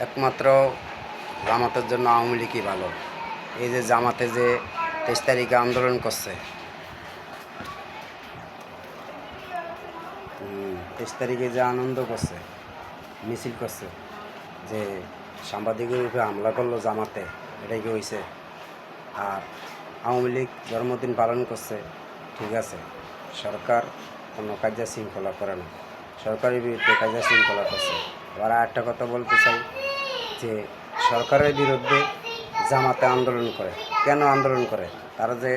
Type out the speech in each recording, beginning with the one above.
একমাত্র জামাতের জন্য আওয়ামী লীগই ভালো। এই যে জামাতে যে 23 তারিখে আন্দোলন করছে, 23 তারিখে যে আনন্দ করছে, মিছিল করছে, যে সাংবাদিকের উপরে হামলা করলো জামাতে, এটাই কি হয়েছে? আর আওয়ামী লীগ জন্মদিন পালন করছে, ঠিক আছে, সরকার কোনো কাজে শৃঙ্খলা করে না, সরকারের বিরুদ্ধে কাজে শৃঙ্খলা করছে। আবার একটা কথা বলতে চাই যে সরকারের বিরুদ্ধে জামাতে আন্দোলন করে, কেন আন্দোলন করে? তারা যে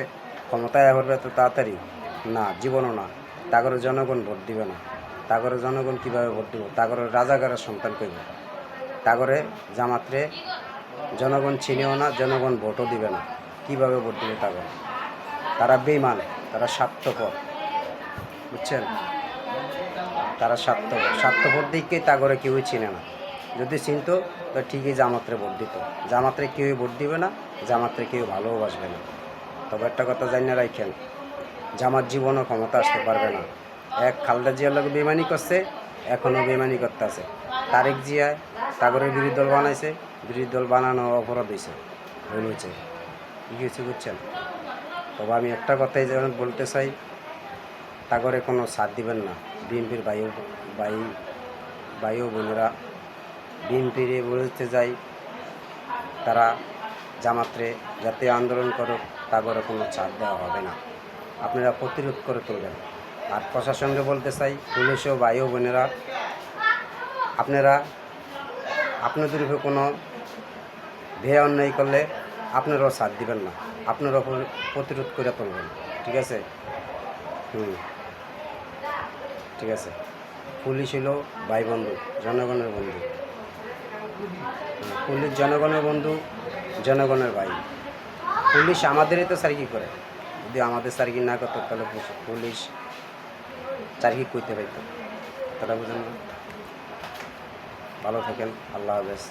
ক্ষমতায় আসবে এত তাড়াতাড়ি না, জীবনও না। তাগরে জনগণ ভোট দিবে না। তাগরে জনগণ কীভাবে ভোট দিব? তাগরে রাজাকারের সন্তান কইব। তাগরে জামাতরে জনগণ চিনেও না, জনগণ ভোটও দিবে না। কীভাবে ভোট দিবে তাগরে? তারা বেঈমান, তারা স্বার্থপর, বুঝছেন? তারা স্বার্থপর দিককেই তাগরে কেউই চিনে না। যদি চিনত তো ঠিকই জামাতরে ভোট দিত। জামাতরে কেউই ভোট দিবে না, জামাতরে কেউ ভালোবাসবে না। তবে একটা কথা জানিয়ে রাখেন, জামাত জীবনও ক্ষমতা আসতে পারবে না। এক খালেদা জিয়ার লোক বেমানি করছে, এখনও বেমানি করতে আছে। তারেক জিয়া তাগরের বিরোধী দল বানাইছে, বিরোধী দল বানানো অপরাধ হয়েছে, ভুল হয়েছে, কী হয়েছে বুঝছেন? তবে আমি একটা কথাই যেমন বলতে চাই, তাগরে কোনো সাথ দিবেন না। বিএনপির ভাই ও বোনেরা বিএনপির বলতে যাই, তারা জামাতরে যাতে আন্দোলন করুক, তাগরে কোনো ছাড় দেওয়া হবে না। আপনারা প্রতিরোধ করে তুলবেন। আর প্রশাসনকে বলতে চাই, পুলিশ ও ভাই ও বোনেরা, আপনাদের উপরে কোনো বেয়া অন্যায় করলে আপনারাও ছাড় দিবেন না, আপনারাও প্রতিরোধ করে তুলবেন, ঠিক আছে? ঠিক আছে। পুলিশ হলো ভাই বন্ধু, জনগণের বন্ধু। পুলিশ জনগণের বন্ধু, জনগণের ভাই। পুলিশ আমাদেরই তো সার্কি করে, যদি আমাদের সার্কি না করতো তাহলে পুলিশ সার্কি করতে পারত। তারা বুঝেন না? ভালো থাকেন, আল্লাহ হাফেজ,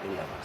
জিন্দাবাদ।